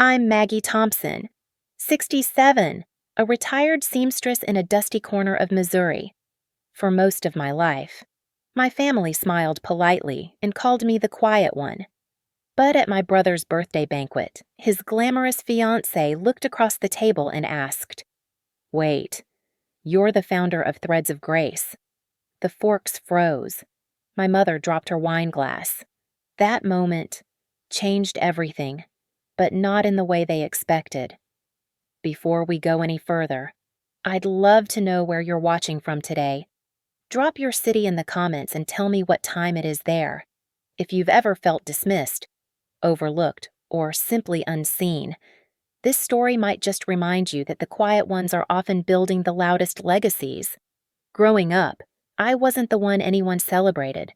I'm Maggie Thompson, 67, a retired seamstress in a dusty corner of Missouri. For most of my life, my family smiled politely and called me the quiet one. But at my brother's birthday banquet, his glamorous fiancée looked across the table and asked, "Wait, you're the founder of Threads of Grace." The forks froze. My mother dropped her wine glass. That moment changed everything, but not in the way they expected. Before we go any further, I'd love to know where you're watching from today. Drop your city in the comments and tell me what time it is there. If you've ever felt dismissed, overlooked, or simply unseen, this story might just remind you that the quiet ones are often building the loudest legacies. Growing up, I wasn't the one anyone celebrated.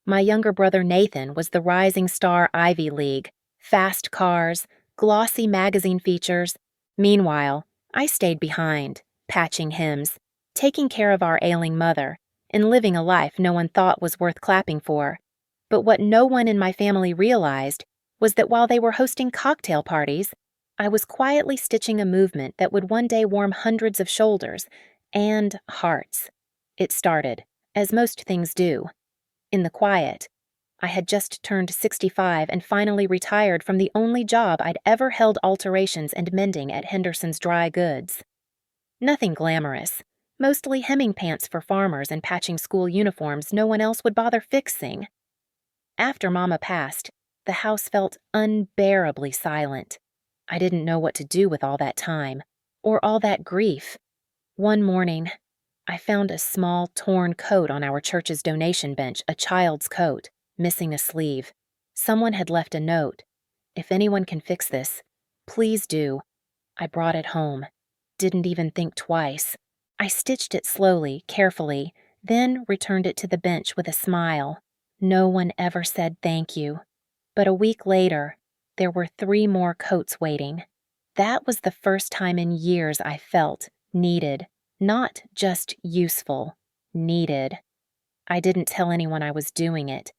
My younger brother Nathan was the rising star Ivy League, fast cars, glossy magazine features. Meanwhile, I stayed behind, patching hymns, taking care of our ailing mother, and living a life no one thought was worth clapping for. But what no one in my family realized was that while they were hosting cocktail parties, I was quietly stitching a movement that would one day warm hundreds of shoulders and hearts. It started, as most things do, in the quiet. I had just turned 65 and finally retired from the only job I'd ever held alterations and mending at Henderson's Dry Goods. Nothing glamorous, mostly hemming pants for farmers and patching school uniforms no one else would bother fixing. After Mama passed, the house felt unbearably silent. I didn't know what to do with all that time, or all that grief. One morning, I found a small, torn coat on our church's donation bench, a child's coat, missing a sleeve. Someone had left a note. "If anyone can fix this, please do." I brought it home. Didn't even think twice. I stitched it slowly, carefully, then returned it to the bench with a smile. No one ever said thank you. But a week later, there were 3 more coats waiting. That was the first time in years I felt needed. Not just useful, needed. I didn't tell anyone I was doing it.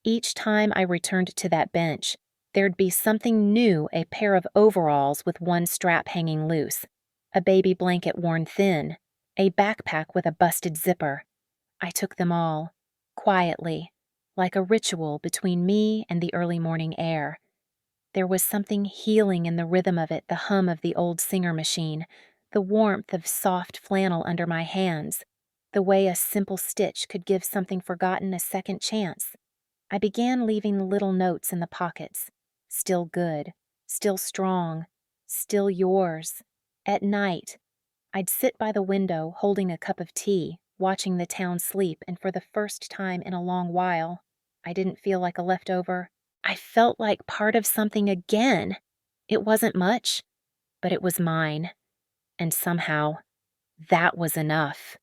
Each time I returned to that bench, there'd be something new: a pair of overalls with one strap hanging loose, a baby blanket worn thin, a backpack with a busted zipper. I took them all, quietly, like a ritual between me and the early morning air. There was something healing in the rhythm of it, the hum of the old Singer machine, the warmth of soft flannel under my hands, the way a simple stitch could give something forgotten a second chance. I began leaving little notes in the pockets. Still good, still strong, still yours. At night, I'd sit by the window holding a cup of tea, watching the town sleep, and for the first time in a long while, I didn't feel like a leftover. I felt like part of something again. It wasn't much, but it was mine. And somehow, that was enough.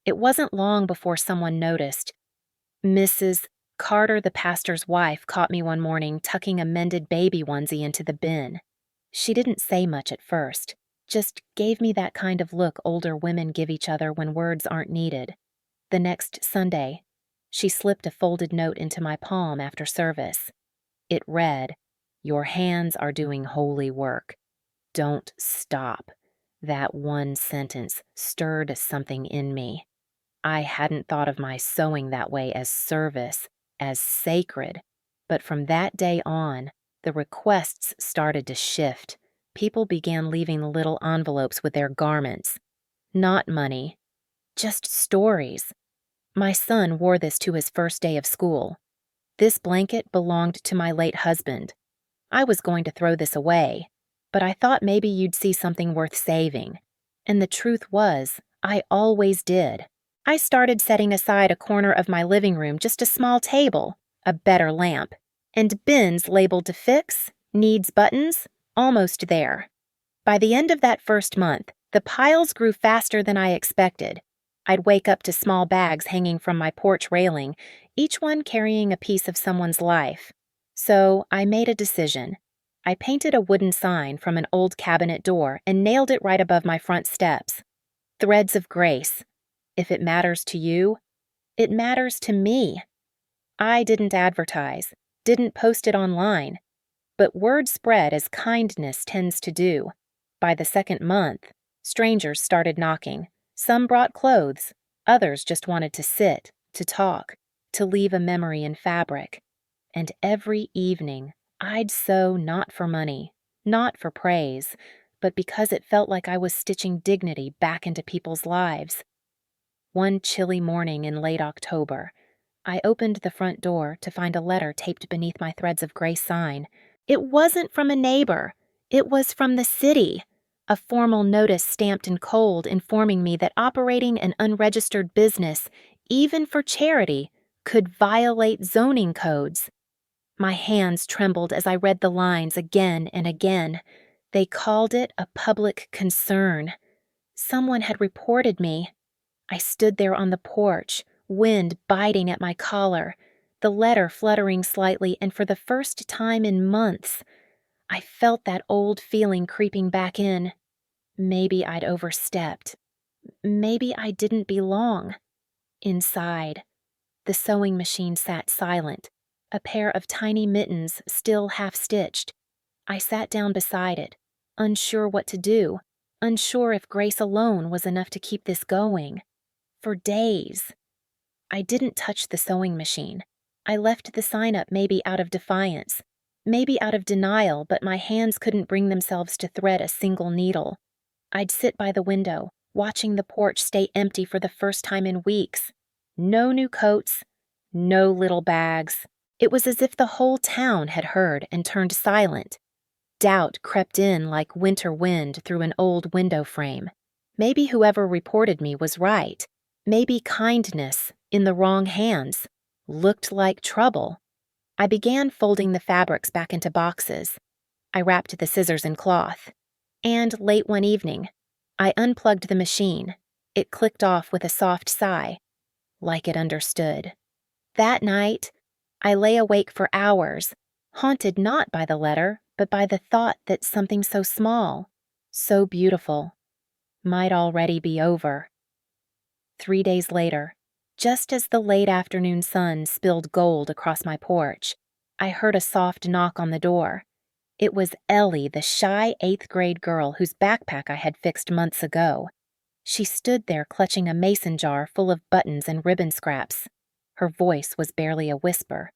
It wasn't long before someone noticed. Mrs. Carter, the pastor's wife, caught me one morning tucking a mended baby onesie into the bin. She didn't say much at first, just gave me that kind of look older women give each other when words aren't needed. The next Sunday, she slipped a folded note into my palm after service. It read, "Your hands are doing holy work. Don't stop." That one sentence stirred something in me. I hadn't thought of my sewing that way, as service, as sacred. But from that day on, the requests started to shift. People began leaving little envelopes with their garments. Not money, just stories. My son wore this to his first day of school. "This blanket belonged to my late husband. I was going to throw this away, but I thought maybe you'd see something worth saving." And the truth was, I always did. I started setting aside a corner of my living room, just a small table, a better lamp, and bins labeled to fix, needs buttons, almost there. By the end of that first month, the piles grew faster than I expected. I'd wake up to small bags hanging from my porch railing, each one carrying a piece of someone's life. So I made a decision. I painted a wooden sign from an old cabinet door and nailed it right above my front steps. "Threads of Grace. If it matters to you, it matters to me." I didn't advertise, didn't post it online, but word spread as kindness tends to do. By the second month, strangers started knocking. Some brought clothes, others just wanted to sit, to talk, to leave a memory in fabric. And every evening, I'd sew not for money, not for praise, but because it felt like I was stitching dignity back into people's lives. One chilly morning in late October, I opened the front door to find a letter taped beneath my threads of gray sign. It wasn't from a neighbor. It was from the city. A formal notice stamped in cold informing me that operating an unregistered business, even for charity, could violate zoning codes. My hands trembled as I read the lines again and again. They called it a public concern. Someone had reported me. I stood there on the porch, wind biting at my collar, the letter fluttering slightly, and for the first time in months, I felt that old feeling creeping back in. Maybe I'd overstepped. Maybe I didn't belong. Inside, the sewing machine sat silent, a pair of tiny mittens still half-stitched. I sat down beside it, unsure what to do, unsure if grace alone was enough to keep this going. For days. I didn't touch the sewing machine. I left the sign up maybe out of defiance, maybe out of denial, but my hands couldn't bring themselves to thread a single needle. I'd sit by the window, watching the porch stay empty for the first time in weeks. No new coats, no little bags. It was as if the whole town had heard and turned silent. Doubt crept in like winter wind through an old window frame. Maybe whoever reported me was right. Maybe kindness, in the wrong hands, looked like trouble. I began folding the fabrics back into boxes. I wrapped the scissors in cloth. And late one evening, I unplugged the machine. It clicked off with a soft sigh, like it understood. That night, I lay awake for hours, haunted not by the letter, but by the thought that something so small, so beautiful, might already be over. 3 days later, just as the late afternoon sun spilled gold across my porch, I heard a soft knock on the door. It was Ellie, the shy 8th-grade girl whose backpack I had fixed months ago. She stood there clutching a mason jar full of buttons and ribbon scraps. Her voice was barely a whisper.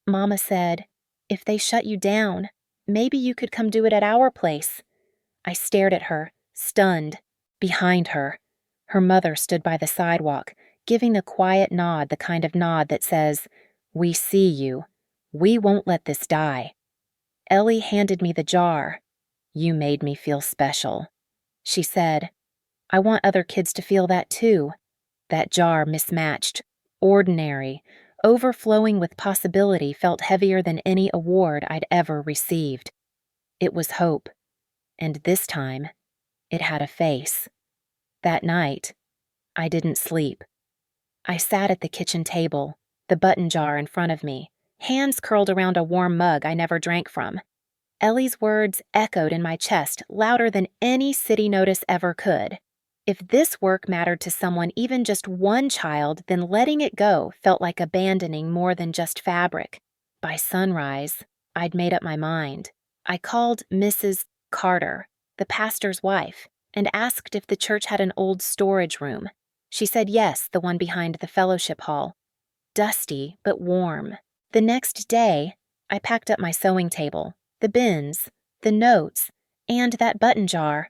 Mama said, "If they shut you down, maybe you could come do it at our place." I stared at her, stunned. Behind her, her mother stood by the sidewalk, giving the quiet nod, the kind of nod that says, "We see you. We won't let this die." Ellie handed me the jar. "You made me feel special," she said. "I want other kids to feel that too." That jar mismatched, ordinary, overflowing with possibility felt heavier than any award I'd ever received. It was hope, and this time, it had a face. That night, I didn't sleep. I sat at the kitchen table, the button jar in front of me, hands curled around a warm mug I never drank from. Ellie's words echoed in my chest louder than any city notice ever could. If this work mattered to someone, even just one child, then letting it go felt like abandoning more than just fabric. By sunrise, I'd made up my mind. I called Mrs. Carter, the pastor's wife, and asked if the church had an old storage room. She said yes, the one behind the fellowship hall. Dusty, but warm. The next day, I packed up my sewing table, the bins, the notes, and that button jar.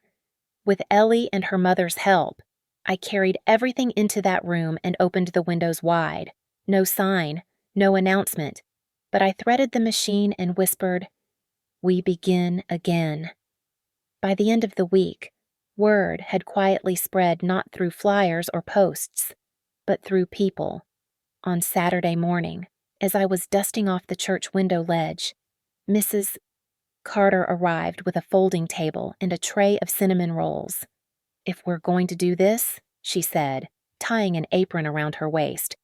With Ellie and her mother's help, I carried everything into that room and opened the windows wide. No sign, no announcement, but I threaded the machine and whispered, "We begin again." By the end of the week, word had quietly spread not through flyers or posts, but through people. On Saturday morning, as I was dusting off the church window ledge, Mrs. Carter arrived with a folding table and a tray of cinnamon rolls. "If we're going to do this," she said, tying an apron around her waist,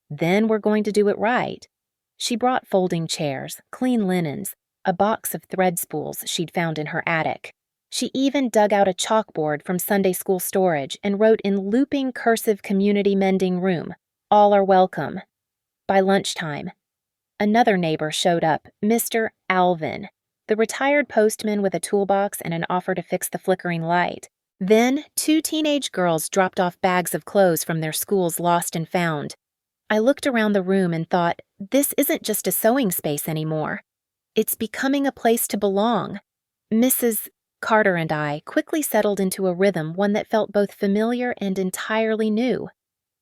"then we're going to do it right." She brought folding chairs, clean linens, a box of thread spools she'd found in her attic. She even dug out a chalkboard from Sunday school storage and wrote in looping cursive community mending room, "All are welcome." By lunchtime, another neighbor showed up, Mr. Alvin, the retired postman with a toolbox and an offer to fix the flickering light. Then, two teenage girls dropped off bags of clothes from their school's lost and found. I looked around the room and thought, this isn't just a sewing space anymore. It's becoming a place to belong. Mrs. Carter and I quickly settled into a rhythm, one that felt both familiar and entirely new.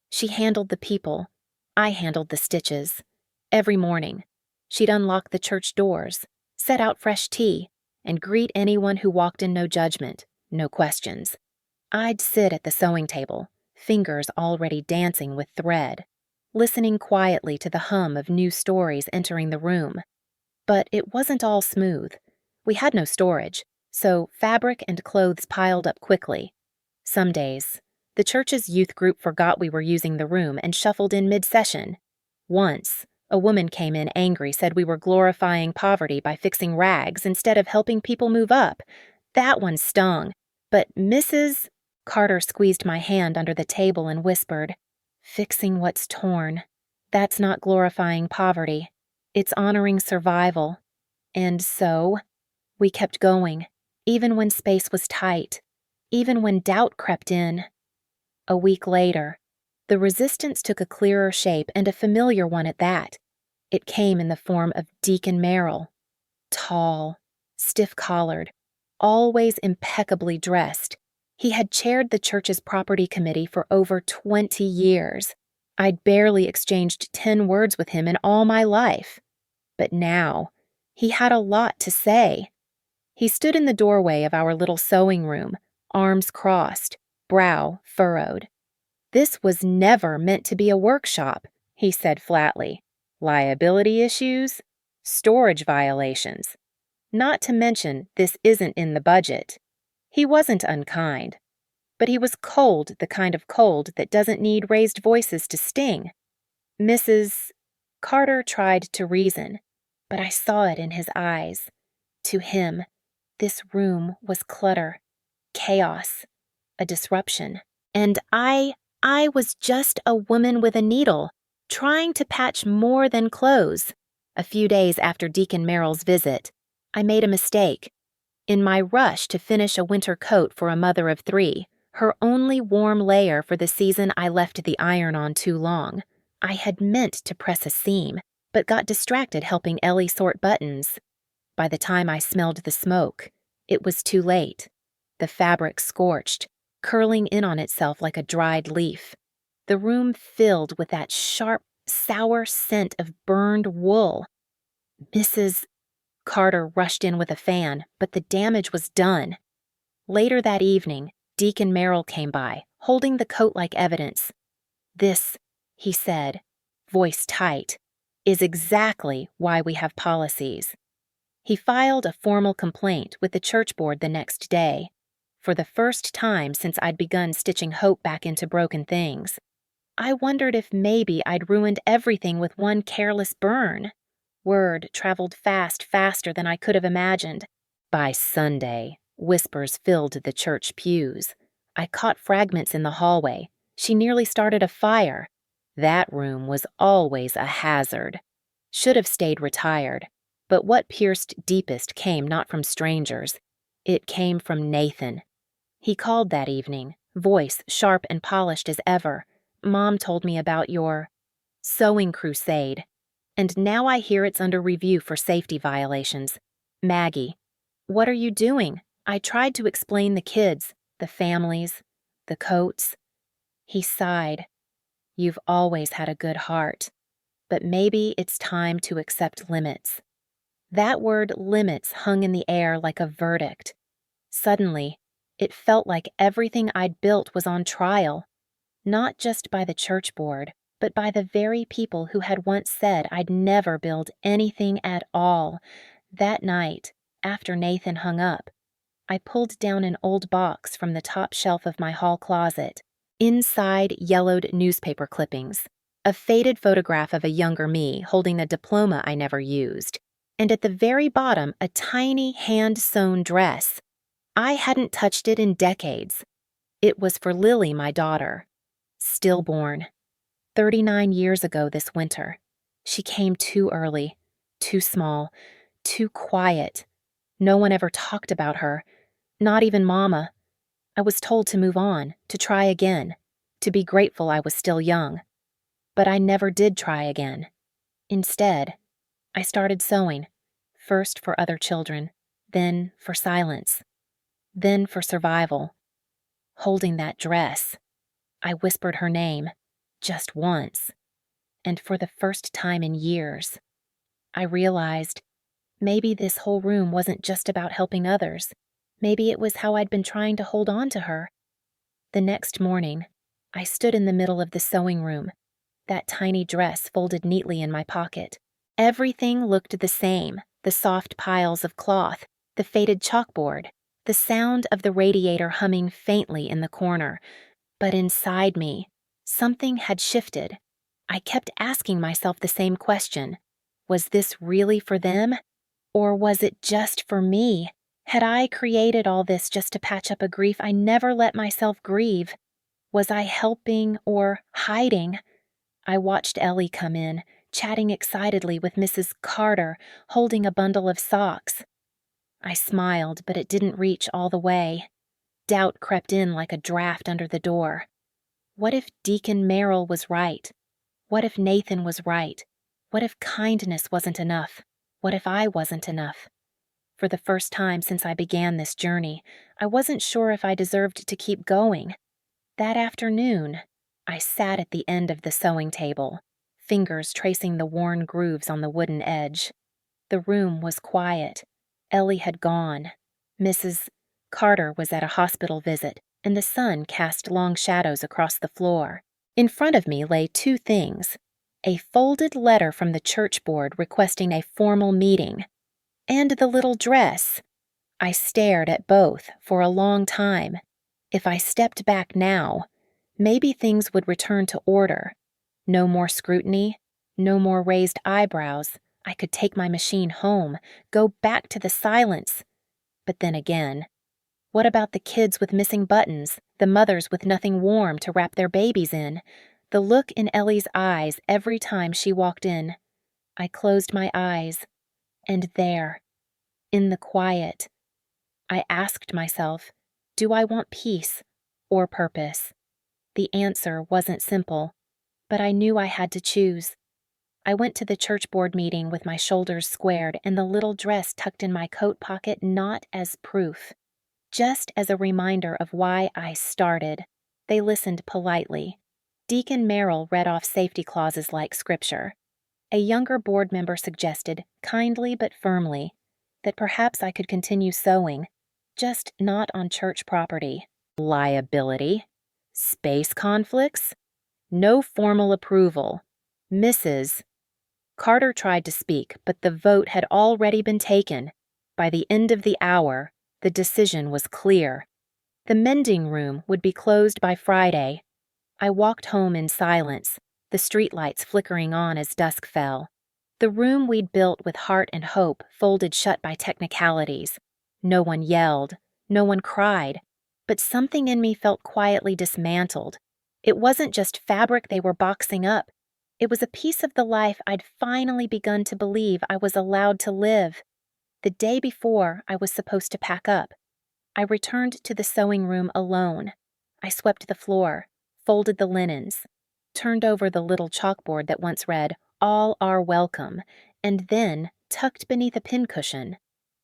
She handled the people. I handled the stitches. Every morning, she'd unlock the church doors, set out fresh tea, and greet anyone who walked in, no judgment, no questions. I'd sit at the sewing table, fingers already dancing with thread, listening quietly to the hum of new stories entering the room. But it wasn't all smooth. We had no storage, so fabric and clothes piled up quickly. Some days, the church's youth group forgot we were using the room and shuffled in mid-session. Once, a woman came in angry, said we were glorifying poverty by fixing rags instead of helping people move up. That one stung, but Mrs. Carter squeezed my hand under the table and whispered, "Fixing what's torn. That's not glorifying poverty. It's honoring survival." And so, we kept going, even when space was tight, even when doubt crept in. A week later, the resistance took a clearer shape, and a familiar one at that. It came in the form of Deacon Merrill. Tall, stiff-collared, always impeccably dressed. He had chaired the church's property committee for over 20 years. I'd barely exchanged 10 words with him in all my life. But now, he had a lot to say. He stood in the doorway of our little sewing room, arms crossed, brow furrowed. "This was never meant to be a workshop," he said flatly. "Liability issues? Storage violations. Not to mention, this isn't in the budget." He wasn't unkind, but he was cold, the kind of cold that doesn't need raised voices to sting. Mrs. Carter tried to reason, but I saw it in his eyes. To him, this room was clutter, chaos, a disruption. And I was just a woman with a needle, trying to patch more than clothes. A few days after Deacon Merrill's visit, I made a mistake. In my rush to finish a winter coat for a mother of 3, her only warm layer for the season, I left the iron on too long. I had meant to press a seam, but got distracted helping Ellie sort buttons. By the time I smelled the smoke, it was too late. The fabric scorched, curling in on itself like a dried leaf. The room filled with that sharp, sour scent of burned wool. Mrs. Carter rushed in with a fan, but the damage was done. Later that evening, Deacon Merrill came by, holding the coat like evidence. "This," he said, voice tight, "is exactly why we have policies." He filed a formal complaint with the church board the next day, for the first time since I'd begun stitching hope back into broken things. I wondered if maybe I'd ruined everything with one careless burn. Word traveled fast, faster than I could have imagined. By Sunday, whispers filled the church pews. I caught fragments in the hallway. She nearly started a fire. That room was always a hazard. Should have stayed retired. But what pierced deepest came not from strangers. It came from Nathan. He called that evening, voice sharp and polished as ever. "Mom told me about your sewing crusade, and now I hear it's under review for safety violations. Maggie, what are you doing?" I tried to explain the kids, the families, the coats. He sighed. "You've always had a good heart, but maybe it's time to accept limits." That word limits hung in the air like a verdict. Suddenly, it felt like everything I'd built was on trial, not just by the church board, but by the very people who had once said I'd never build anything at all. That night, after Nathan hung up, I pulled down an old box from the top shelf of my hall closet. Inside, yellowed newspaper clippings, a faded photograph of a younger me holding a diploma I never used, and at the very bottom, a tiny hand-sewn dress. I hadn't touched it in decades. It was for Lily, my daughter, stillborn, 39 years ago this winter. She came too early, too small, too quiet, No one ever talked about her, not even Mama. I was told to move on, to try again, to be grateful I was still young. But I never did try again. Instead, I started sewing, first for other children, then for silence, then for survival. Holding that dress, I whispered her name, just once, and for the first time in years, I realized maybe this whole room wasn't just about helping others. Maybe it was how I'd been trying to hold on to her. The next morning, I stood in the middle of the sewing room, that tiny dress folded neatly in my pocket. Everything looked the same, the soft piles of cloth, the faded chalkboard, the sound of the radiator humming faintly in the corner. But inside me, something had shifted. I kept asking myself the same question. Was this really for them? Or was it just for me? Had I created all this just to patch up a grief I never let myself grieve? Was I helping or hiding? I watched Ellie come in, chatting excitedly with Mrs. Carter, holding a bundle of socks. I smiled, but it didn't reach all the way. Doubt crept in like a draft under the door. What if Deacon Merrill was right? What if Nathan was right? What if kindness wasn't enough? What if I wasn't enough? For the first time since I began this journey, I wasn't sure if I deserved to keep going. That afternoon, I sat at the end of the sewing table, fingers tracing the worn grooves on the wooden edge. The room was quiet. Ellie had gone. Mrs. Carter was at a hospital visit, and the sun cast long shadows across the floor. In front of me lay two things: a folded letter from the church board requesting a formal meeting, and the little dress. I stared at both for a long time. If I stepped back now, maybe things would return to order. No more scrutiny, no more raised eyebrows. I could take my machine home, go back to the silence. But then again, what about the kids with missing buttons, the mothers with nothing warm to wrap their babies in, the look in Ellie's eyes every time she walked in? I closed my eyes, and there, in the quiet, I asked myself, do I want peace or purpose? The answer wasn't simple, but I knew I had to choose. I went to the church board meeting with my shoulders squared and the little dress tucked in my coat pocket, not as proof, just as a reminder of why I started. They listened politely. Deacon Merrill read off safety clauses like scripture. A younger board member suggested, kindly but firmly, that perhaps I could continue sewing, just not on church property. Liability. Space conflicts. No formal approval. Mrs. Carter tried to speak, but the vote had already been taken. By the end of the hour, the decision was clear. The mending room would be closed by Friday. I walked home in silence, the streetlights flickering on as dusk fell. The room we'd built with heart and hope folded shut by technicalities. No one yelled, no one cried, but something in me felt quietly dismantled. It wasn't just fabric they were boxing up. It was a piece of the life I'd finally begun to believe I was allowed to live. The day before I was supposed to pack up, I returned to the sewing room alone. I swept the floor, folded the linens, turned over the little chalkboard that once read, "All are welcome," and then, tucked beneath a pincushion,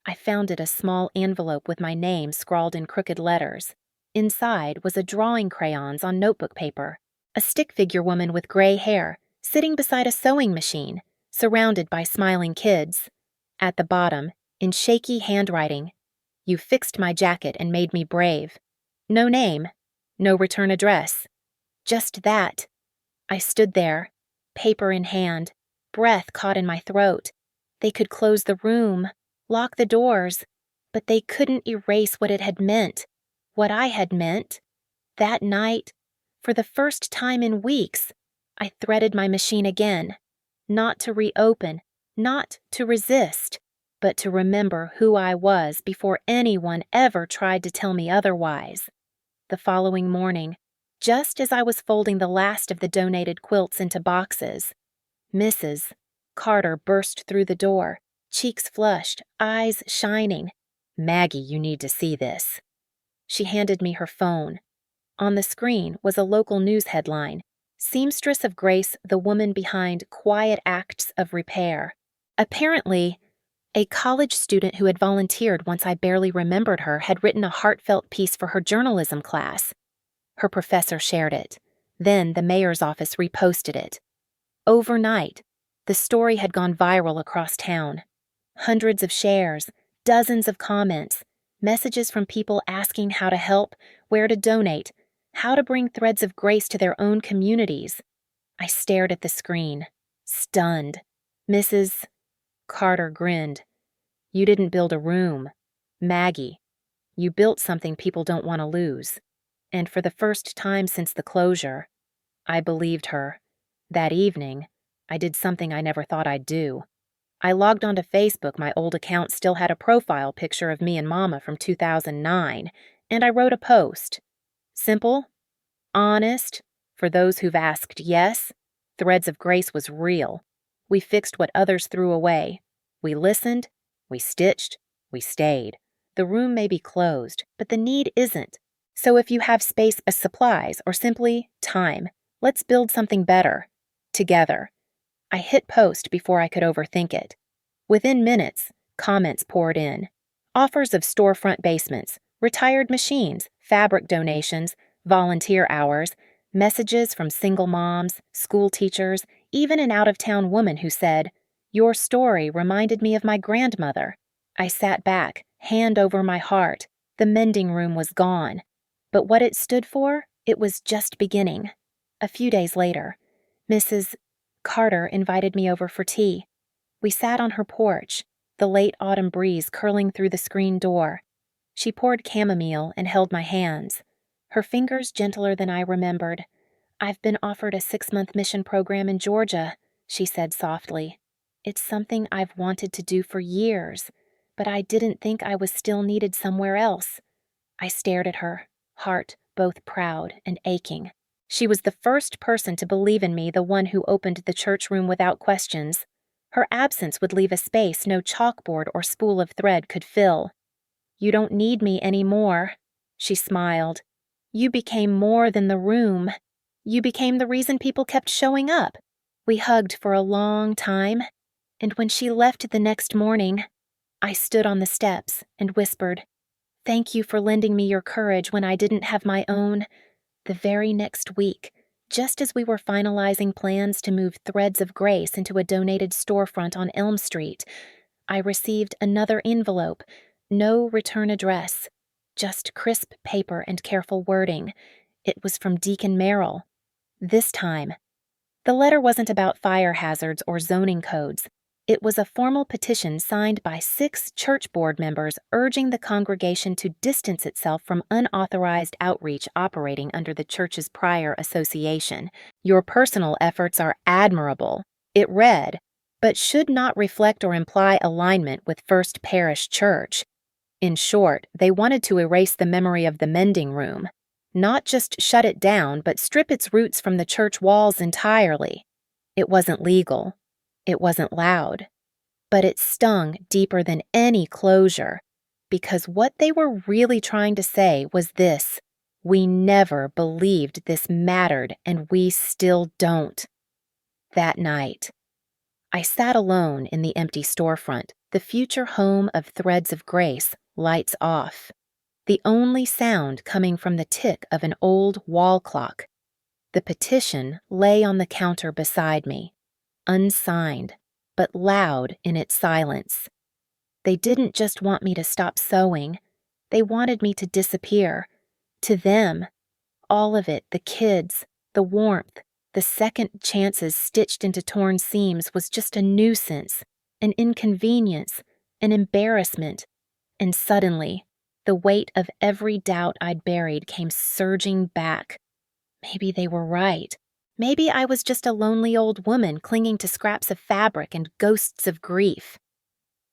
I found a small envelope with my name scrawled in crooked letters. Inside was a drawing crayons on notebook paper, a stick figure woman with gray hair, sitting beside a sewing machine, surrounded by smiling kids. At the bottom, in shaky handwriting, "You fixed my jacket and made me brave." No name, no return address. Just that. I stood there, paper in hand, breath caught in my throat. They could close the room, lock the doors, but they couldn't erase what it had meant, what I had meant. That night, for the first time in weeks, I threaded my machine again, not to reopen, not to resist, but to remember who I was before anyone ever tried to tell me otherwise. The following morning, just as I was folding the last of the donated quilts into boxes, Mrs. Carter burst through the door, cheeks flushed, eyes shining. "Maggie, you need to see this." She handed me her phone. On the screen was a local news headline: "Seamstress of Grace, the woman behind quiet acts of repair." Apparently, a college student who had volunteered once I barely remembered her had written a heartfelt piece for her journalism class. Her professor shared it. Then the mayor's office reposted it. Overnight, the story had gone viral across town. Hundreds of shares, dozens of comments, messages from people asking how to help, where to donate, how to bring threads of grace to their own communities. I stared at the screen, stunned. Mrs. Carter grinned. "You didn't build a room, Maggie. You built something people don't want to lose." And for the first time since the closure, I believed her. That evening, I did something I never thought I'd do. I logged onto Facebook. My old account still had a profile picture of me and Mama from 2009, and I wrote a post. Simple, honest. For those who've asked, yes, Threads of Grace was real. We fixed what others threw away. We listened, we stitched, we stayed. The room may be closed, but the need isn't. So if you have space as supplies or simply time, let's build something better. Together. I hit post before I could overthink it. Within minutes, comments poured in. Offers of storefront basements, retired machines, fabric donations, volunteer hours, messages from single moms, school teachers, even an out-of-town woman who said, "Your story reminded me of my grandmother." I sat back, hand over my heart. The mending room was gone. But what it stood for, it was just beginning. A few days later, Mrs. Carter invited me over for tea. We sat on her porch, the late autumn breeze curling through the screen door. She poured chamomile and held my hands, her fingers gentler than I remembered. "I've been offered a 6-month mission program in Georgia," she said softly. "It's something I've wanted to do for years, but I didn't think I was still needed somewhere else." I stared at her, heart both proud and aching. She was the first person to believe in me, the one who opened the church room without questions. Her absence would leave a space no chalkboard or spool of thread could fill. "You don't need me anymore," she smiled. "You became more than the room. You became the reason people kept showing up." We hugged for a long time, and when she left the next morning, I stood on the steps and whispered, "Thank you for lending me your courage when I didn't have my own." The very next week, just as we were finalizing plans to move Threads of Grace into a donated storefront on Elm Street, I received another envelope, no return address, just crisp paper and careful wording. It was from Deacon Merrill. This time, the letter wasn't about fire hazards or zoning codes. It was a formal petition signed by 6 church board members urging the congregation to distance itself from unauthorized outreach operating under the church's prior association. "Your personal efforts are admirable," it read, "but should not reflect or imply alignment with First Parish Church." In short, they wanted to erase the memory of the mending room. Not just shut it down, but strip its roots from the church walls entirely. It wasn't legal. It wasn't loud, but it stung deeper than any closure, because what they were really trying to say was this: we never believed this mattered, and we still don't. That night, I sat alone in the empty storefront, the future home of Threads of Grace, lights off, the only sound coming from the tick of an old wall clock. The petition lay on the counter beside me, unsigned, but loud in its silence. They didn't just want me to stop sewing. They wanted me to disappear. To them, all of it, the kids, the warmth, the second chances stitched into torn seams, was just a nuisance, an inconvenience, an embarrassment. And suddenly, the weight of every doubt I'd buried came surging back. Maybe they were right. Maybe I was just a lonely old woman clinging to scraps of fabric and ghosts of grief.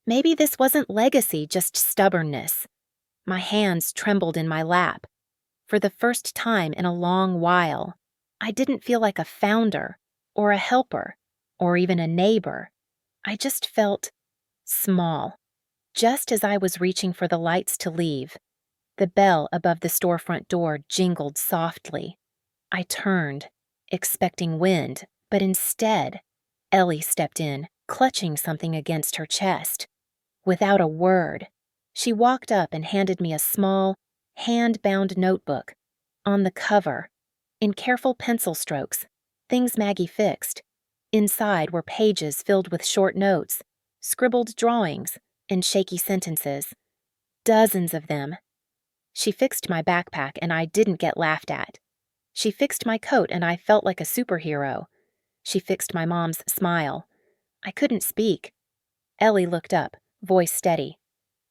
Maybe this wasn't legacy, just stubbornness. My hands trembled in my lap. For the first time in a long while, I didn't feel like a founder, or a helper, or even a neighbor. I just felt small. Just as I was reaching for the lights to leave, the bell above the storefront door jingled softly. I turned, expecting wind, but instead, Ellie stepped in, clutching something against her chest. Without a word, she walked up and handed me a small, hand-bound notebook. On the cover, in careful pencil strokes, things Maggie fixed. Inside were pages filled with short notes, scribbled drawings, and shaky sentences. Dozens of them. She fixed my backpack and I didn't get laughed at. She fixed my coat and I felt like a superhero. She fixed my mom's smile. I couldn't speak. Ellie looked up, voice steady.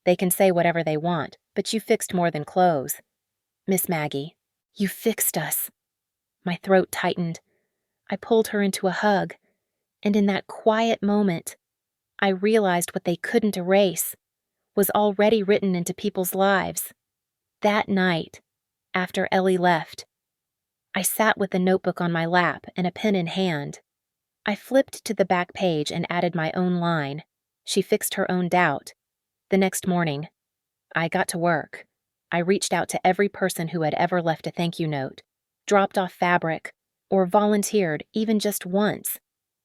They can say whatever they want, but you fixed more than clothes. Miss Maggie, you fixed us. My throat tightened. I pulled her into a hug, and in that quiet moment, I realized what they couldn't erase was already written into people's lives. That night, after Ellie left, I sat with the notebook on my lap and a pen in hand. I flipped to the back page and added my own line. She fixed her own doubt. The next morning, I got to work. I reached out to every person who had ever left a thank you note, dropped off fabric, or volunteered even just once.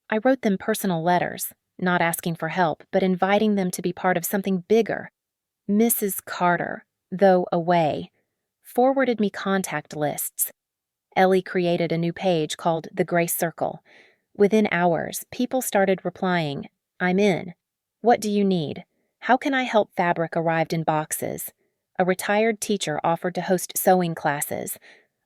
I wrote them personal letters, not asking for help, but inviting them to be part of something bigger. Mrs. Carter, though away, forwarded me contact lists. Ellie created a new page called The Grace Circle. Within hours, people started replying, "I'm in. What do you need? How can I help?" Fabric arrived in boxes. A retired teacher offered to host sewing classes.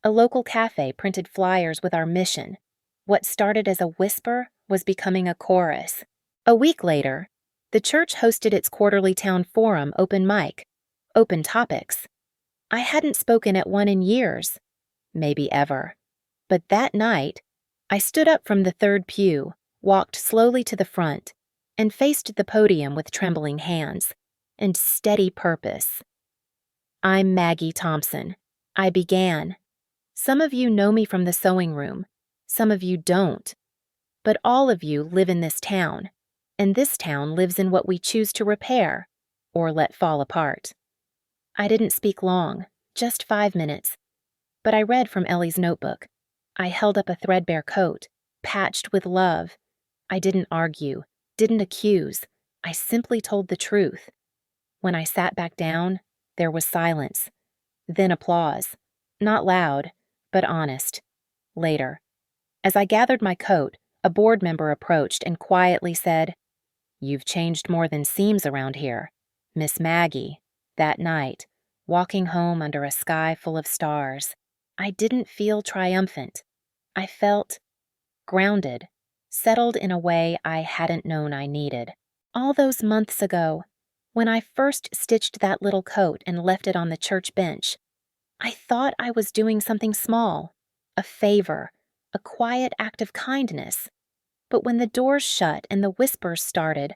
A local cafe printed flyers with our mission. What started as a whisper was becoming a chorus. A week later, the church hosted its quarterly town forum open mic, open topics. I hadn't spoken at one in years, maybe ever. But that night, I stood up from the third pew, walked slowly to the front, and faced the podium with trembling hands and steady purpose. I'm Maggie Thompson. I began. Some of you know me from the sewing room. Some of you don't. But all of you live in this town, and this town lives in what we choose to repair or let fall apart. I didn't speak long, just 5 minutes. But I read from Ellie's notebook. I held up a threadbare coat, patched with love. I didn't argue, didn't accuse. I simply told the truth. When I sat back down, there was silence. Then applause. Not loud, but honest. Later, as I gathered my coat, a board member approached and quietly said, "You've changed more than seems around here. Miss Maggie." That night, walking home under a sky full of stars, I didn't feel triumphant. I felt grounded, settled in a way I hadn't known I needed. All those months ago, when I first stitched that little coat and left it on the church bench, I thought I was doing something small, a favor, a quiet act of kindness. But when the doors shut and the whispers started,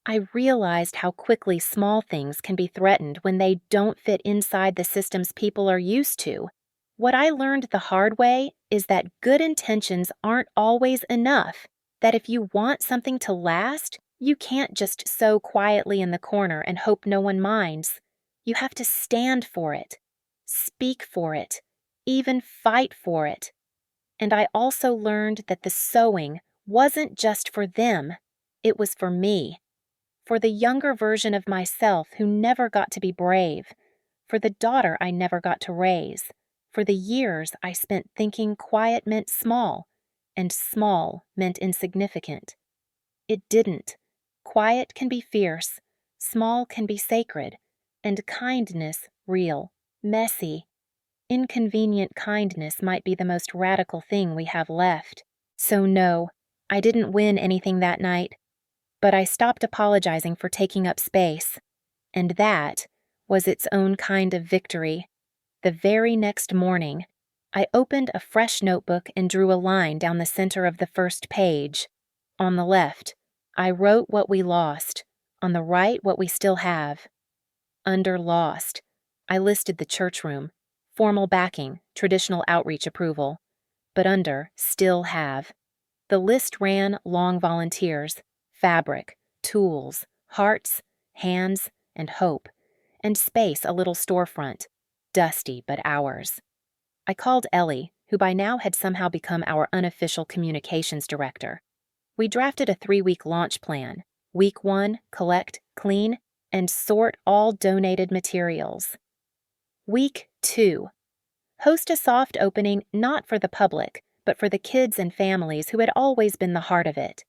I realized how quickly small things can be threatened when they don't fit inside the systems people are used to. What I learned the hard way is that good intentions aren't always enough, that if you want something to last, you can't just sew quietly in the corner and hope no one minds. You have to stand for it, speak for it, even fight for it. And I also learned that the sewing wasn't just for them, it was for me. For the younger version of myself who never got to be brave, for the daughter I never got to raise, for the years I spent thinking quiet meant small, and small meant insignificant. It didn't. Quiet can be fierce, small can be sacred, and kindness real, messy. Inconvenient kindness might be the most radical thing we have left. So no, I didn't win anything that night, but I stopped apologizing for taking up space, and that was its own kind of victory. The very next morning, I opened a fresh notebook and drew a line down the center of the first page. On the left, I wrote what we lost. On the right, what we still have. Under lost, I listed the church room, formal backing, traditional outreach approval. But under still have. The list ran long volunteers, fabric, tools, hearts, hands, and hope, and space a little storefront, dusty but ours. I called Ellie, who by now had somehow become our unofficial communications director. We drafted a 3-week launch plan. Week 1, collect, clean, and sort all donated materials. Week 2, host a soft opening not for the public, but for the kids and families who had always been the heart of it.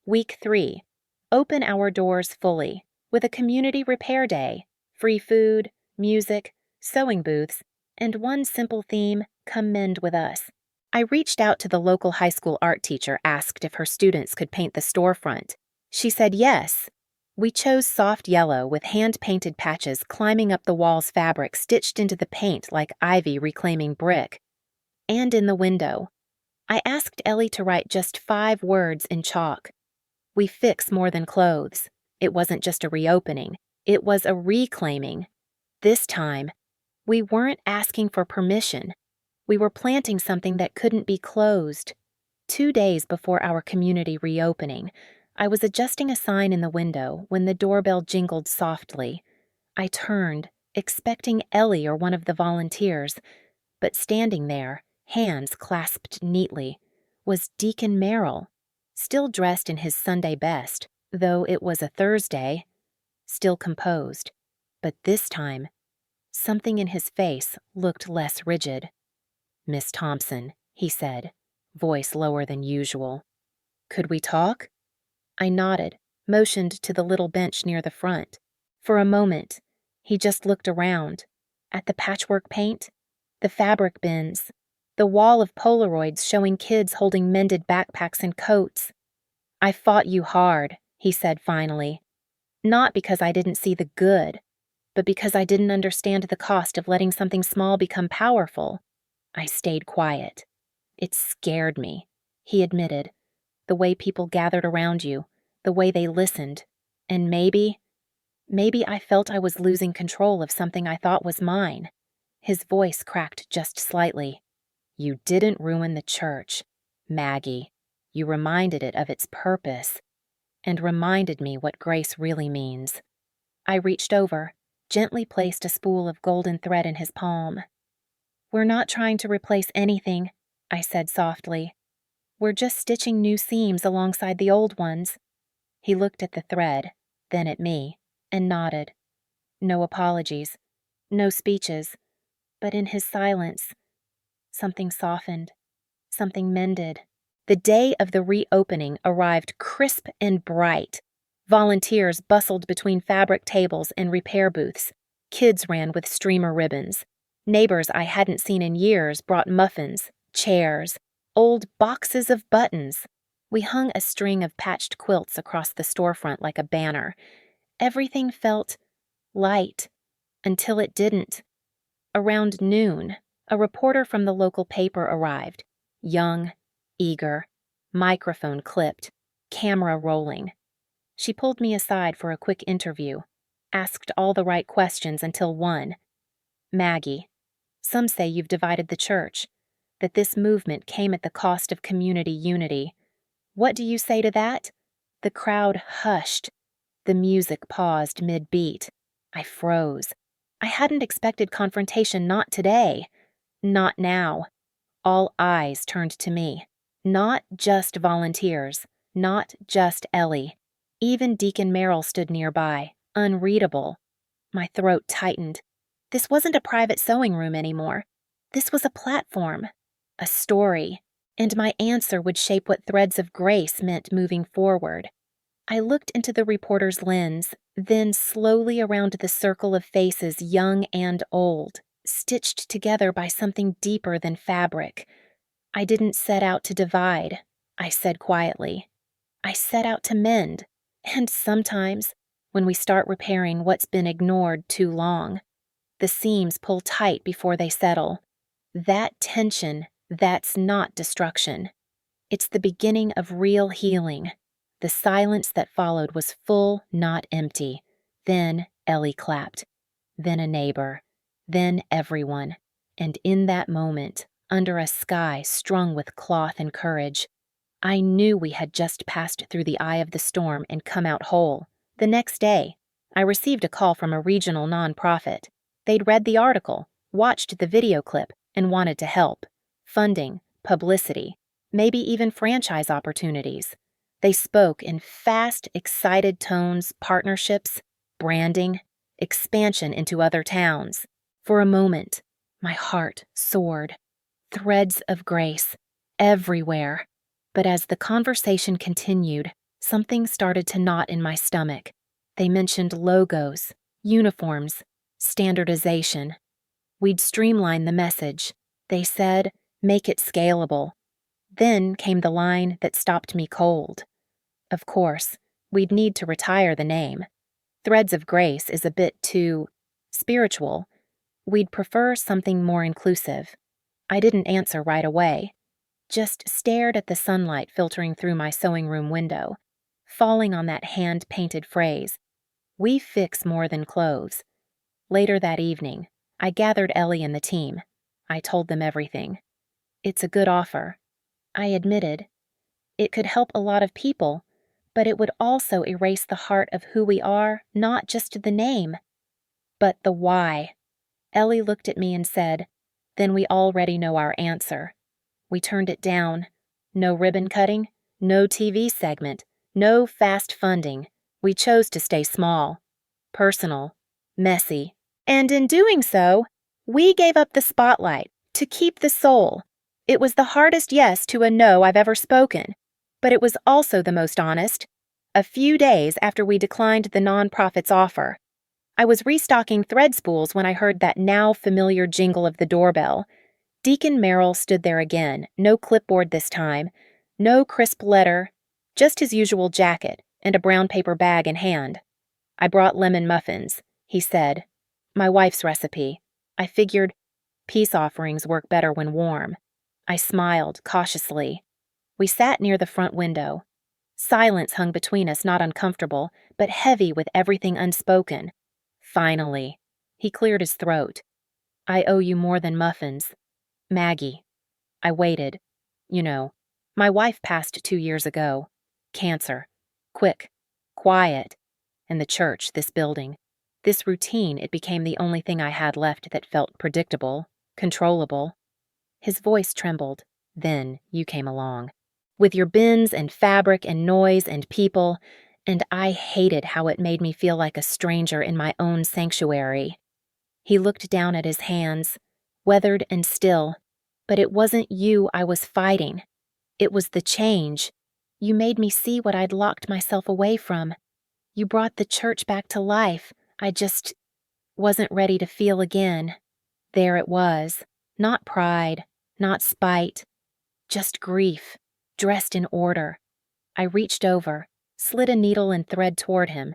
Week 3, open our doors fully, with a community repair day, free food, music, sewing booths, and one simple theme, come mend with us. I reached out to the local high school art teacher, asked if her students could paint the storefront. She said yes. We chose soft yellow with hand-painted patches climbing up the wall's fabric stitched into the paint like ivy reclaiming brick. And in the window, I asked Ellie to write just 5 words in chalk. We fix more than clothes. It wasn't just a reopening. It was a reclaiming. This time, we weren't asking for permission. We were planting something that couldn't be closed. 2 days before our community reopening, I was adjusting a sign in the window when the doorbell jingled softly. I turned, expecting Ellie or one of the volunteers, but standing there, hands clasped neatly, was Deacon Merrill, still dressed in his Sunday best, though it was a Thursday, still composed, but this time, something in his face looked less rigid. "Miss Thompson," he said, voice lower than usual. "Could we talk?" I nodded, motioned to the little bench near the front. For a moment, he just looked around, at the patchwork paint, the fabric bins, the wall of Polaroids showing kids holding mended backpacks and coats. "I fought you hard," he said finally. "Not because I didn't see the good, but because I didn't understand the cost of letting something small become powerful." I stayed quiet. "It scared me," he admitted. "The way people gathered around you, the way they listened, and maybe I felt I was losing control of something I thought was mine." His voice cracked just slightly. "You didn't ruin the church, Maggie. You reminded it of its purpose, and reminded me what grace really means." I reached over, gently placed a spool of golden thread in his palm. "We're not trying to replace anything," I said softly. "We're just stitching new seams alongside the old ones." He looked at the thread, then at me, and nodded. No apologies, no speeches, but in his silence, something softened, something mended. The day of the reopening arrived crisp and bright. Volunteers bustled between fabric tables and repair booths. Kids ran with streamer ribbons. Neighbors I hadn't seen in years brought muffins, chairs, old boxes of buttons. We hung a string of patched quilts across the storefront like a banner. Everything felt light, until it didn't. Around noon, a reporter from the local paper arrived, young, eager, microphone clipped, camera rolling. She pulled me aside for a quick interview, asked all the right questions until one. "Maggie, some say you've divided the church, that this movement came at the cost of community unity. What do you say to that?" The crowd hushed. The music paused mid-beat. I froze. I hadn't expected confrontation, not today. Not now. All eyes turned to me. Not just volunteers. Not just Ellie. Even Deacon Merrill stood nearby, unreadable. My throat tightened. This wasn't a private sewing room anymore. This was a platform. A story. And my answer would shape what threads of grace meant moving forward. I looked into the reporter's lens, then slowly around the circle of faces, young and old, stitched together by something deeper than fabric. "I didn't set out to divide," I said quietly. "I set out to mend. And sometimes, when we start repairing what's been ignored too long, the seams pull tight before they settle. That tension, that's not destruction. It's the beginning of real healing." The silence that followed was full, not empty. Then Ellie clapped. Then a neighbor. Then everyone. And in that moment, under a sky strung with cloth and courage, I knew we had just passed through the eye of the storm and come out whole. The next day, I received a call from a regional nonprofit. They'd read the article, watched the video clip, and wanted to help. Funding, publicity, maybe even franchise opportunities. They spoke in fast, excited tones, partnerships, branding, expansion into other towns. For a moment, my heart soared. Threads of grace, everywhere. But as the conversation continued, something started to knot in my stomach. They mentioned logos, uniforms, standardization. We'd streamline the message. They said, make it scalable. Then came the line that stopped me cold. Of course, we'd need to retire the name. Threads of Grace is a bit too spiritual. We'd prefer something more inclusive. I didn't answer right away, just stared at the sunlight filtering through my sewing room window, falling on that hand-painted phrase, "We fix more than clothes." Later that evening, I gathered Ellie and the team. I told them everything. It's a good offer, I admitted. It could help a lot of people, but it would also erase the heart of who we are, not just the name. But the why. Ellie looked at me and said, "Then we already know our answer." We turned it down. No ribbon cutting, no TV segment, no fast funding. We chose to stay small, personal, messy. And in doing so, we gave up the spotlight to keep the soul. It was the hardest yes to a no I've ever spoken, but it was also the most honest. A few days after we declined the nonprofit's offer, I was restocking thread spools when I heard that now familiar jingle of the doorbell. Deacon Merrill stood there again, no clipboard this time, no crisp letter, just his usual jacket and a brown paper bag in hand. "I brought lemon muffins," he said. "My wife's recipe. I figured peace offerings work better when warm." I smiled cautiously. We sat near the front window. Silence hung between us, not uncomfortable, but heavy with everything unspoken. Finally, he cleared his throat. "I owe you more than muffins. Maggie." I waited. You know, my wife passed 2 years ago. Cancer. Quick. Quiet. And the church, this building. This routine, it became the only thing I had left that felt predictable, controllable. His voice trembled. Then you came along. With your bins and fabric and noise and people, and I hated how it made me feel like a stranger in my own sanctuary. He looked down at his hands, weathered and still, but it wasn't you I was fighting. It was the change. You made me see what I'd locked myself away from. You brought the church back to life. I just wasn't ready to feel again. There it was. Not pride, not spite, just grief, dressed in order. I reached over, slid a needle and thread toward him.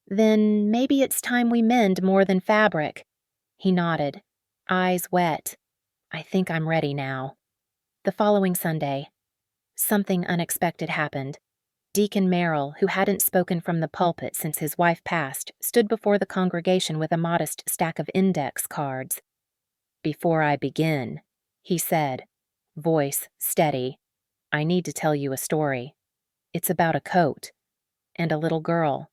"Then maybe it's time we mend more than fabric." He nodded, eyes wet. "I think I'm ready now." The following Sunday, something unexpected happened. Deacon Merrill, who hadn't spoken from the pulpit since his wife passed, stood before the congregation with a modest stack of index cards. "Before I begin," he said, voice steady, "I need to tell you a story. It's about a coat, and a little girl,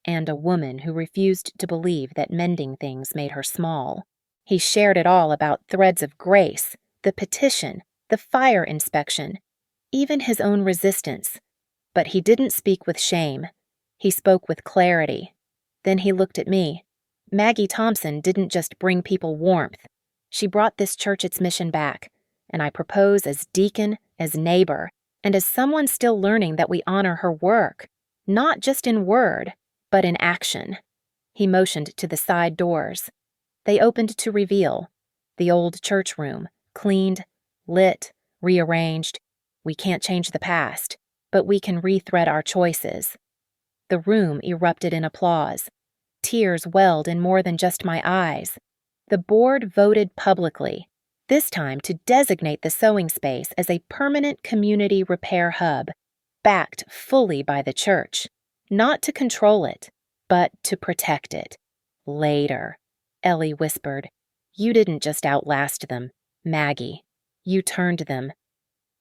and a woman who refused to believe that mending things made her small." He shared it all about Threads of Grace, the petition, the fire inspection, even his own resistance. But he didn't speak with shame. He spoke with clarity. Then he looked at me. Maggie Thompson didn't just bring people warmth. She brought this church its mission back, and I propose as deacon, as neighbor, and as someone still learning that we honor her work, not just in word, but in action. He motioned to the side doors. They opened to reveal the old church room, cleaned, lit, rearranged. We can't change the past, but we can rethread our choices. The room erupted in applause. Tears welled in more than just my eyes. The board voted publicly, this time to designate the sewing space as a permanent community repair hub, backed fully by the church, not to control it, but to protect it. "Later," Ellie whispered. "You didn't just outlast them, Maggie. You turned them."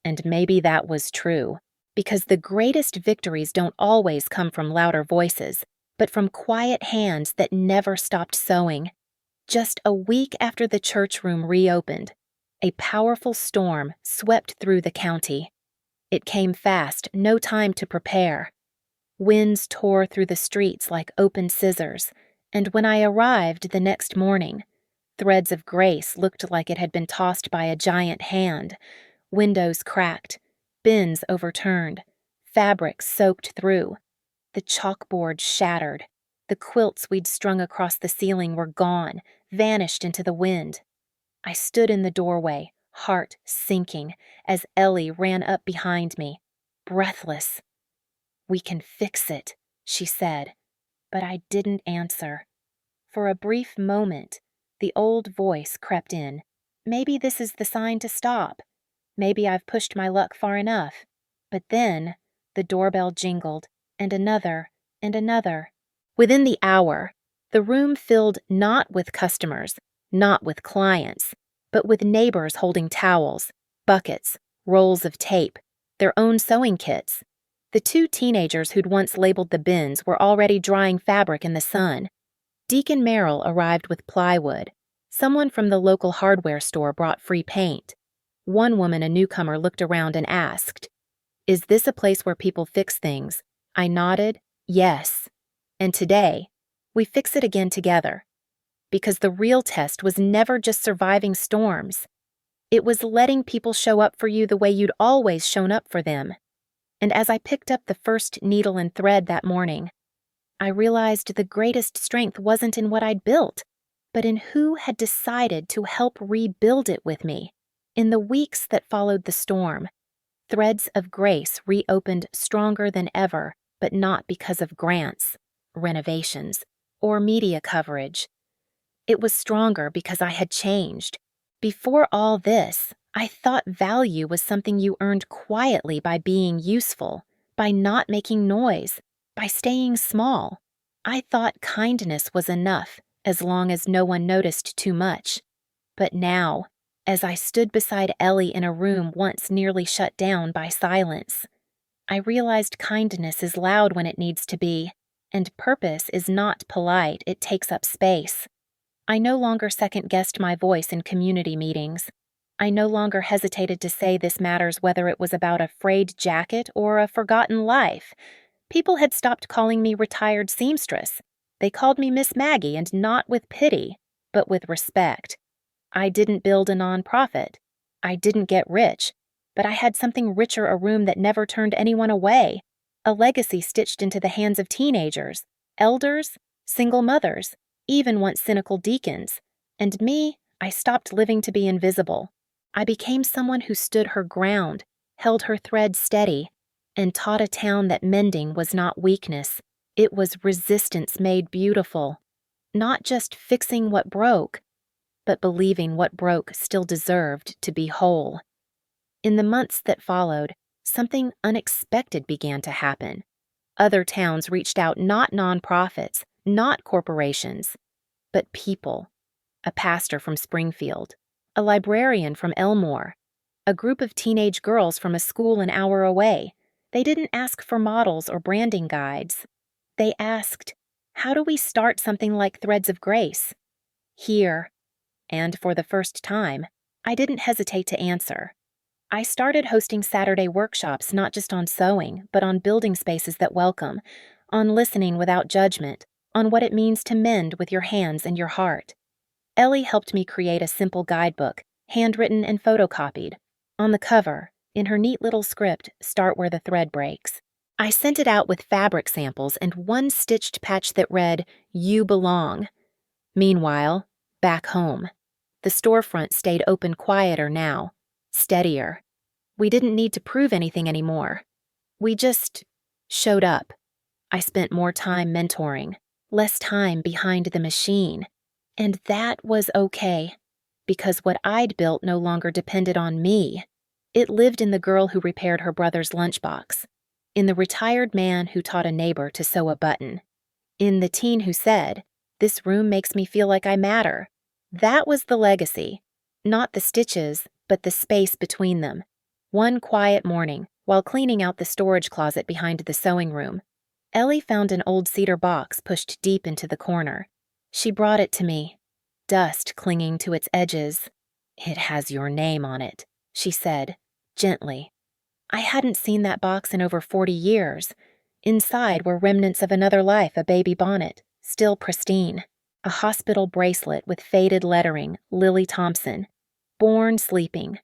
And maybe that was true, because the greatest victories don't always come from louder voices. but from quiet hands that never stopped sewing. Just a week after the church room reopened, a powerful storm swept through the county. It came fast, no time to prepare. Winds tore through the streets like open scissors, and when I arrived the next morning, threads of grace looked like it had been tossed by a giant hand. Windows cracked, bins overturned, fabrics soaked through. The chalkboard shattered. The quilts we'd strung across the ceiling were gone, vanished into the wind. I stood in the doorway, heart sinking, as Ellie ran up behind me, breathless. "We can fix it," she said, but I didn't answer. For a brief moment, the old voice crept in. Maybe this is the sign to stop. Maybe I've pushed my luck far enough. But then, the doorbell jingled, and another, and another. Within the hour, the room filled not with customers, not with clients, but with neighbors holding towels, buckets, rolls of tape, their own sewing kits. The two teenagers who'd once labeled the bins were already drying fabric in the sun. Deacon Merrill arrived with plywood. Someone from the local hardware store brought free paint. One woman, a newcomer, looked around and asked, "Is this a place where people fix things?" I nodded, yes. And today, we fix it again together. Because the real test was never just surviving storms. It was letting people show up for you the way you'd always shown up for them. And as I picked up the first needle and thread that morning, I realized the greatest strength wasn't in what I'd built, but in who had decided to help rebuild it with me. In the weeks that followed the storm, Threads of Grace reopened stronger than ever, but not because of grants, renovations, or media coverage. It was stronger because I had changed. Before all this, I thought value was something you earned quietly by being useful, by not making noise, by staying small. I thought kindness was enough, as long as no one noticed too much. But now, as I stood beside Ellie in a room once nearly shut down by silence, I realized kindness is loud when it needs to be, and purpose is not polite, it takes up space. I no longer second-guessed my voice in community meetings. I no longer hesitated to say this matters whether it was about a frayed jacket or a forgotten life. People had stopped calling me retired seamstress. They called me Miss Maggie, and not with pity, but with respect. I didn't build a nonprofit. I didn't get rich, but I had something richer, a room that never turned anyone away, a legacy stitched into the hands of teenagers, elders, single mothers, even once cynical deacons. And me, I stopped living to be invisible. I became someone who stood her ground, held her thread steady, and taught a town that mending was not weakness. It was resistance made beautiful. Not just fixing what broke, but believing what broke still deserved to be whole. In the months that followed, something unexpected began to happen. Other towns reached out, not nonprofits, not corporations, but people. A pastor from Springfield, a librarian from Elmore, a group of teenage girls from a school an hour away. They didn't ask for models or branding guides. They asked, "How do we start something like Threads of Grace?" Here, and for the first time, I didn't hesitate to answer. I started hosting Saturday workshops not just on sewing, but on building spaces that welcome, on listening without judgment, on what it means to mend with your hands and your heart. Ellie helped me create a simple guidebook, handwritten and photocopied. On the cover, in her neat little script, "Start where the thread breaks." I sent it out with fabric samples and one stitched patch that read, "You belong." Meanwhile, back home, the storefront stayed open quieter now, steadier. We didn't need to prove anything anymore. We just showed up. I spent more time mentoring, less time behind the machine. And that was okay, because what I'd built no longer depended on me. It lived in the girl who repaired her brother's lunchbox, in the retired man who taught a neighbor to sew a button, in the teen who said, "This room makes me feel like I matter." That was the legacy, not the stitches, but the space between them. One quiet morning, while cleaning out the storage closet behind the sewing room, Ellie found an old cedar box pushed deep into the corner. She brought it to me, dust clinging to its edges. "It has your name on it," she said, gently. I hadn't seen that box in over 40 years. Inside were remnants of another life, a baby bonnet, still pristine, a hospital bracelet with faded lettering, Lily Thompson, born sleeping,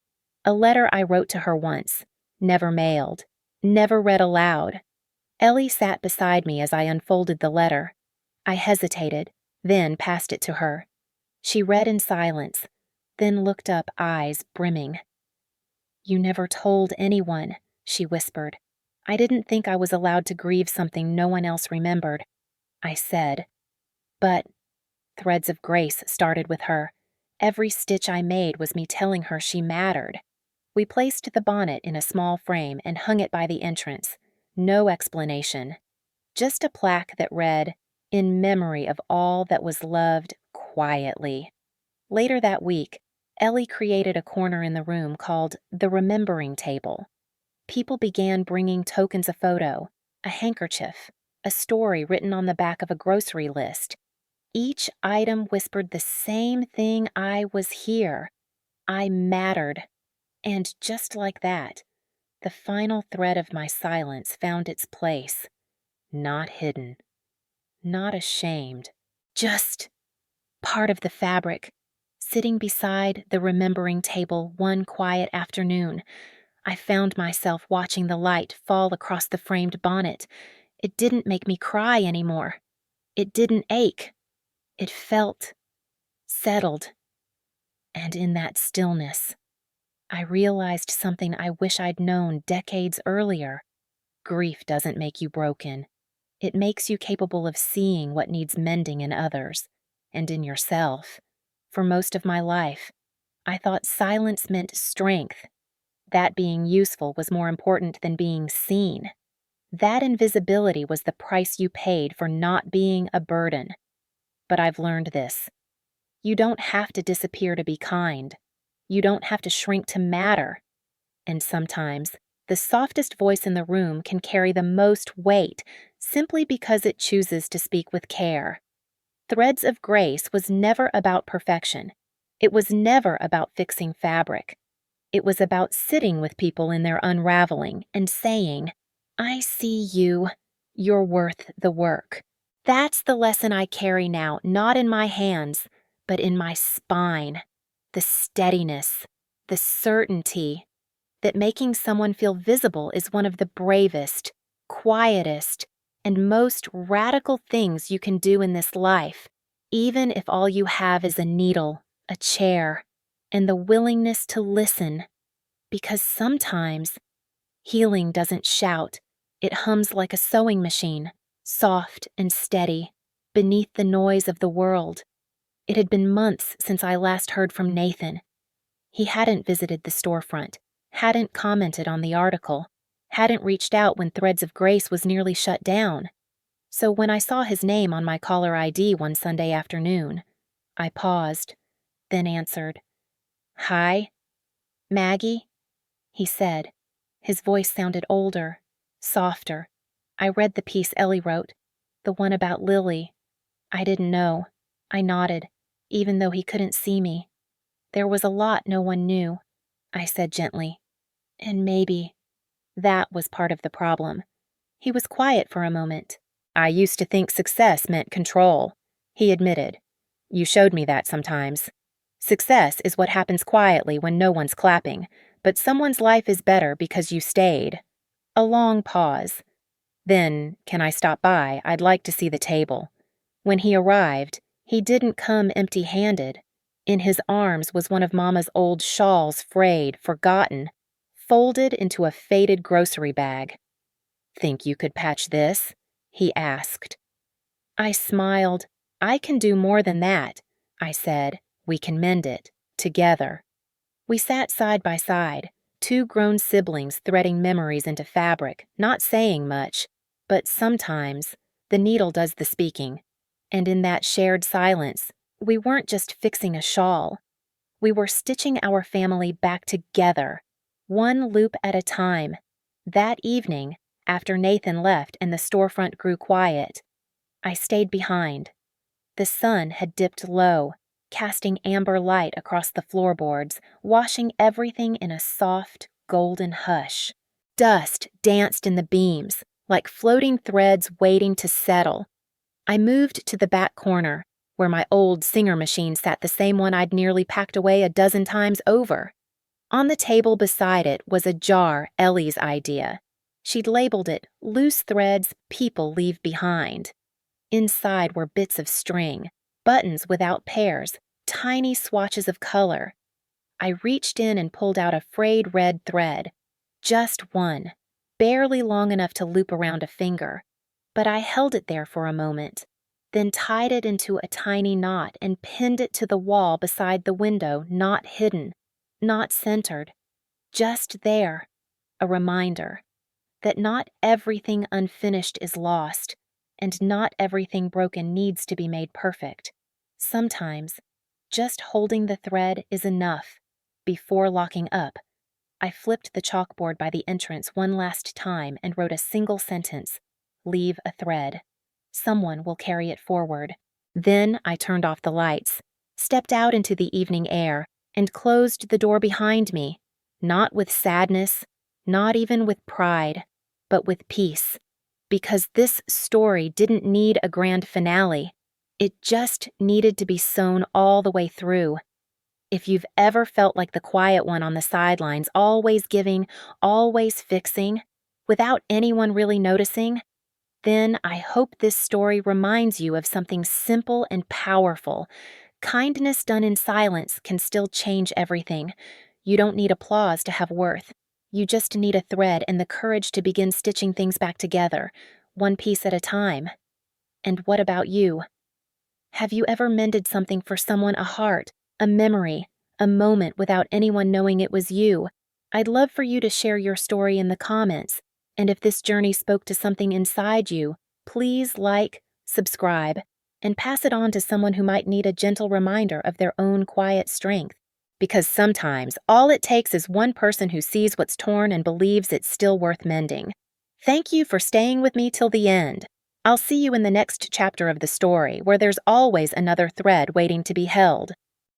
a letter I wrote to her once, never mailed, never read aloud. Ellie sat beside me as I unfolded the letter. I hesitated, then passed it to her. She read in silence, then looked up, eyes brimming. "You never told anyone," she whispered. "I didn't think I was allowed to grieve something no one else remembered." I said. But threads of grace started with her. Every stitch I made was me telling her she mattered. We placed the bonnet in a small frame and hung it by the entrance. No explanation. Just a plaque that read, "In memory of all that was loved quietly." Later that week, Ellie created a corner in the room called the Remembering Table. People began bringing tokens: a photo, a handkerchief, a story written on the back of a grocery list. Each item whispered the same thing: I was here. I mattered. And just like that, the final thread of my silence found its place. Not hidden, not ashamed, just part of the fabric. Sitting beside the Remembering Table one quiet afternoon, I found myself watching the light fall across the framed bonnet. It didn't make me cry anymore. It didn't ache. It felt settled. And in that stillness, I realized something I wish I'd known decades earlier. Grief doesn't make you broken. It makes you capable of seeing what needs mending in others and in yourself. For most of my life, I thought silence meant strength, that being useful was more important than being seen. That invisibility was the price you paid for not being a burden. But I've learned this. You don't have to disappear to be kind. You don't have to shrink to matter. And sometimes, the softest voice in the room can carry the most weight simply because it chooses to speak with care. Threads of Grace was never about perfection. It was never about fixing fabric. It was about sitting with people in their unraveling and saying, "I see you. You're worth the work." That's the lesson I carry now, not in my hands, but in my spine. The steadiness, the certainty that making someone feel visible is one of the bravest, quietest, and most radical things you can do in this life, even if all you have is a needle, a chair, and the willingness to listen. Because sometimes healing doesn't shout, it hums like a sewing machine, soft and steady, beneath the noise of the world. It had been months since I last heard from Nathan. He hadn't visited the storefront, hadn't commented on the article, hadn't reached out when Threads of Grace was nearly shut down. So when I saw his name on my caller ID one Sunday afternoon, I paused, then answered. "Hi, Maggie?" he said. His voice sounded older, softer. I read the piece Ellie wrote, the one about Lily. I didn't know. I nodded, even though he couldn't see me. There was a lot no one knew, I said gently. And maybe that was part of the problem. He was quiet for a moment. "I used to think success meant control," he admitted. "You showed me that sometimes. Success is what happens quietly when no one's clapping, but someone's life is better because you stayed." A long pause. Then, "Can I stop by? I'd like to see the table." When he arrived, he didn't come empty-handed. In his arms was one of Mama's old shawls, frayed, forgotten, folded into a faded grocery bag. "Think you could patch this?" he asked. I smiled. "I can do more than that," I said. "We can mend it, together." We sat side by side, two grown siblings threading memories into fabric, not saying much, but sometimes the needle does the speaking. And in that shared silence, we weren't just fixing a shawl. We were stitching our family back together, one loop at a time. That evening, after Nathan left and the storefront grew quiet. I stayed behind. The sun had dipped low, casting amber light across the floorboards, washing everything in a soft, golden hush. Dust danced in the beams, like floating threads waiting to settle. I moved to the back corner, where my old Singer machine sat, the same one I'd nearly packed away a dozen times over. On the table beside it was a jar, Ellie's idea. She'd labeled it "Loose Threads People Leave Behind." Inside were bits of string, buttons without pairs, tiny swatches of color. I reached in and pulled out a frayed red thread. Just one, barely long enough to loop around a finger. But I held it there for a moment, then tied it into a tiny knot and pinned it to the wall beside the window, not hidden, not centered, just there, a reminder that not everything unfinished is lost, and not everything broken needs to be made perfect. Sometimes, just holding the thread is enough. Before locking up, I flipped the chalkboard by the entrance one last time and wrote a single sentence: "Leave a thread. Someone will carry it forward." Then I turned off the lights, stepped out into the evening air, and closed the door behind me, not with sadness, not even with pride, but with peace. Because this story didn't need a grand finale. It just needed to be sewn all the way through. If you've ever felt like the quiet one on the sidelines, always giving, always fixing, without anyone really noticing, then I hope this story reminds you of something simple and powerful. Kindness done in silence can still change everything. You don't need applause to have worth. You just need a thread and the courage to begin stitching things back together, one piece at a time. And what about you? Have you ever mended something for someone, a heart, a memory, a moment without anyone knowing it was you? I'd love for you to share your story in the comments. And if this journey spoke to something inside you, please like, subscribe, and pass it on to someone who might need a gentle reminder of their own quiet strength. Because sometimes all it takes is one person who sees what's torn and believes it's still worth mending. Thank you for staying with me till the end. I'll see you in the next chapter of the story, where there's always another thread waiting to be held.